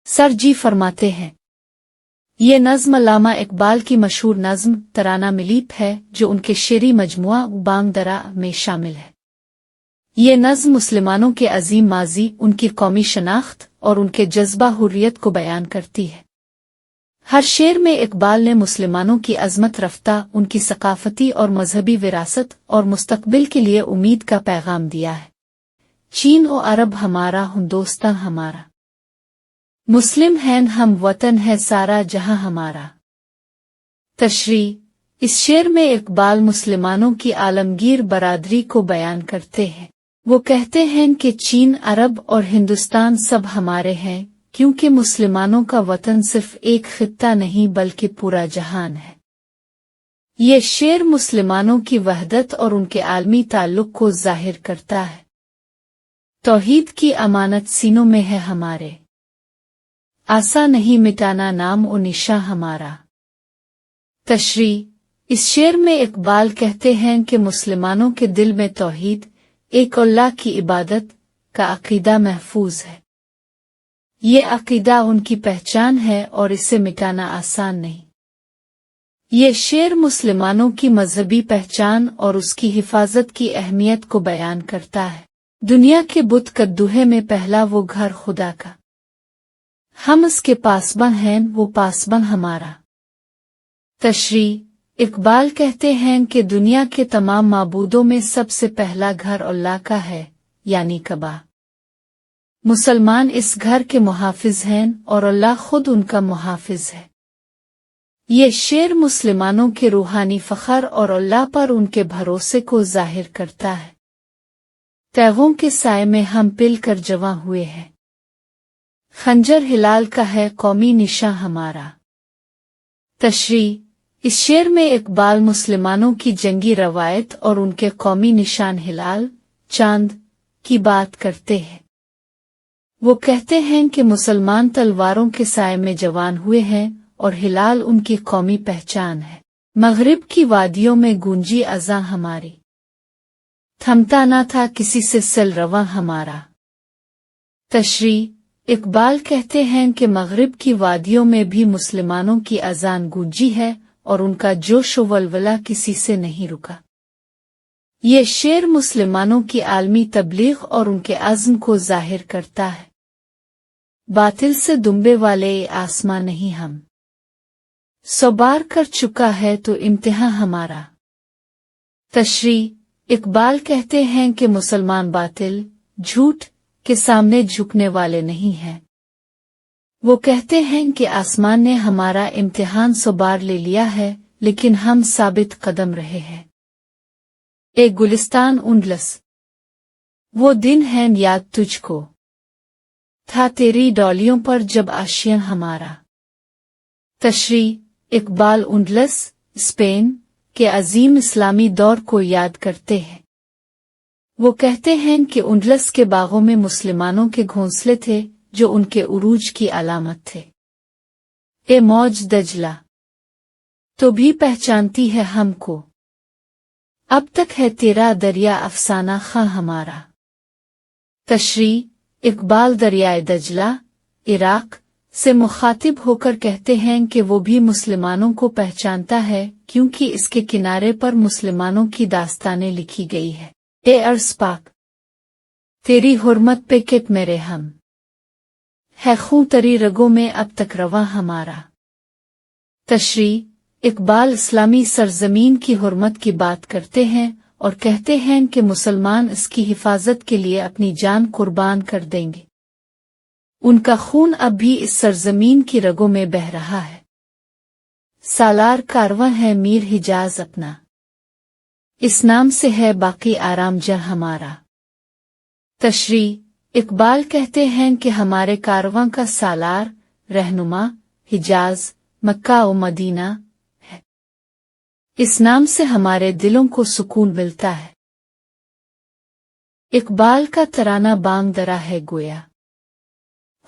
Sir जी फरमाते हैं, ये नज़्म अल्लामा इकबाल की मशहूर नज़्म तराना मिलीप है जो उनके शेरी मजमुआ बांग दरा में शामिल है। ये नज़्म मुसलमानों के अजीम माजी, उनकी कौमी शनाख्त और उनके जज्बा हुर्रियत को बयान करती है। हर शेर में इकबाल ने मुसलमानों की अजमत रफ्ता, उनकी सकाफती और मजहबी विरासत और मुस्तकबिल के लिए उम्मीद का पैगाम दिया है। चीन और अरब हमारा, हिंदुस्तान हमारा, मुस्लिम हैं हम, वतन है सारा जहां हमारा। तशरी। इस शेर में इकबाल मुसलमानों की आलमगीर बरादरी को बयान करते हैं। वो कहते हैं कि चीन, अरब और हिंदुस्तान सब हमारे हैं, क्योंकि मुसलमानों का वतन सिर्फ एक खित्ता नहीं बल्कि पूरा जहान है। ये शेर मुसलमानों की वहदत और उनके आलमी ताल्लुक को जाहिर करता है। तौहीद की अमानत सीनों में है हमारे, आसा नहीं मिटाना नाम और निशा हमारा। तशरी। इस शेर में इकबाल कहते हैं कि मुसलमानों के दिल में तौहीद, एक अल्लाह की इबादत का अकीदा महफूज है। ये अकीदा उनकी पहचान है और इसे मिटाना आसान नहीं। ये शेर मुसलमानों की मजहबी पहचान और उसकी हिफाजत की अहमियत को बयान करता है। दुनिया के बुत कद्दूहे में पहला वो घर खुदा का, हम उसके पासबन हैं, वो पासबन हमारा। तशरी। इकबाल कहते हैं कि दुनिया के तमाम माबूदों में सबसे पहला घर अल्लाह का है, यानी कबा। मुसलमान इस घर के मुहाफिज हैं और अल्लाह खुद उनका मुहाफिज है। ये शेर मुसलमानों के रूहानी फ़ख्र और अल्लाह पर उनके भरोसे को जाहिर करता है। तैगों के साए में हम पिल कर जवां हुए हैं, खंजर हिलाल का है कौमी निशा हमारा। तशरी। इस शेर में इकबाल मुसलमानों की जंगी रवायत और उनके कौमी निशान हिलाल, चांद की बात करते हैं। वो कहते हैं कि मुसलमान तलवारों के साए में जवान हुए हैं और हिलाल उनकी कौमी पहचान है। मगरिब की वादियों में गूंजी अज़ां हमारी, थमता ना था किसी से सिल रवां हमारा। तशरी। इकबाल कहते हैं कि मगरिब की वादियों में भी मुसलमानों की अज़ान गूंजी है और उनका जोश व वलवला किसी से नहीं रुका। ये शेर मुसलमानों की आलमी तबलीग और उनके अज़्म को जाहिर करता है। बातिल से दुम्बे वाले आसमां नहीं हम, सवार कर चुका है तो इम्तिहान हमारा। तशरी। इकबाल कहते हैं कि मुसलमान बातिल, झूठ के सामने झुकने वाले नहीं हैं। वो कहते हैं कि आसमान ने हमारा इम्तिहान सवार ले लिया है, लेकिन हम साबित कदम रहे हैं। ए गुलिस्तान उंडलस, वो दिन है याद तुझको, था तेरी डॉलियों पर जब आशियां हमारा। तशरी। इकबाल उंडलस, स्पेन के अजीम इस्लामी दौर को याद करते हैं। वो कहते हैं कि उंडलस के बागों में मुसलमानों के घोंसले थे जो उनके उरूज की अलामत थे। ए मौज दजला, तो भी पहचानती है हमको, अब तक है तेरा दरिया अफसाना खां हमारा। तशरी। इकबाल दरियाए दजला, इराक से मुखातिब होकर कहते हैं कि वो भी मुसलमानों को पहचानता है क्योंकि इसके किनारे पर मुसलमानों की दास्तानें लिखी गई है। ए अर्ज़ पाक, तेरी हुर्मत पे किट मेरे हम, है खूं तरी रगों में अब तक रवां हमारा। तशरी। इकबाल इस्लामी सरजमीन की हुर्मत की बात करते हैं और कहते हैं कि मुसलमान इसकी हिफाजत के लिए अपनी जान कुर्बान कर देंगे। उनका खून अब भी इस सरजमीन की रगों में बह रहा है। सालार कारवां है मीर हिजाज अपना, इस नाम से है बाकी आराम जह हमारा। तशरी। इकबाल कहते हैं कि हमारे कारवां का सालार, रहनुमा, हिजाज, मक्का और मदीना है। इस नाम से हमारे दिलों को सुकून मिलता है। इकबाल का तराना बांग दरा है गोया,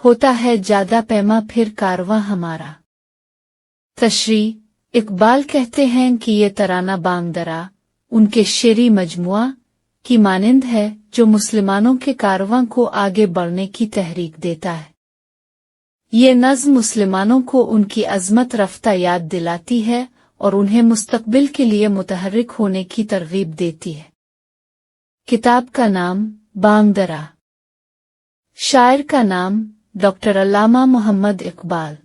होता है ज्यादा पैमा फिर कारवां हमारा। तशरी। इकबाल कहते हैं कि ये तराना बांग दरा उनके शेरी मजमुआ की मानिंद है जो मुसलमानों के कारवां को आगे बढ़ने की तहरीक देता है। یہ نظم مسلمانوں کو ان کی عظمت رفتہ یاد دلاتی ہے اور انہیں مستقبل کے لیے متحرک ہونے کی ترغیب دیتی ہے۔ کتاب کا نام بانگ درا، شاعر کا نام ڈاکٹر علامہ محمد اقبال۔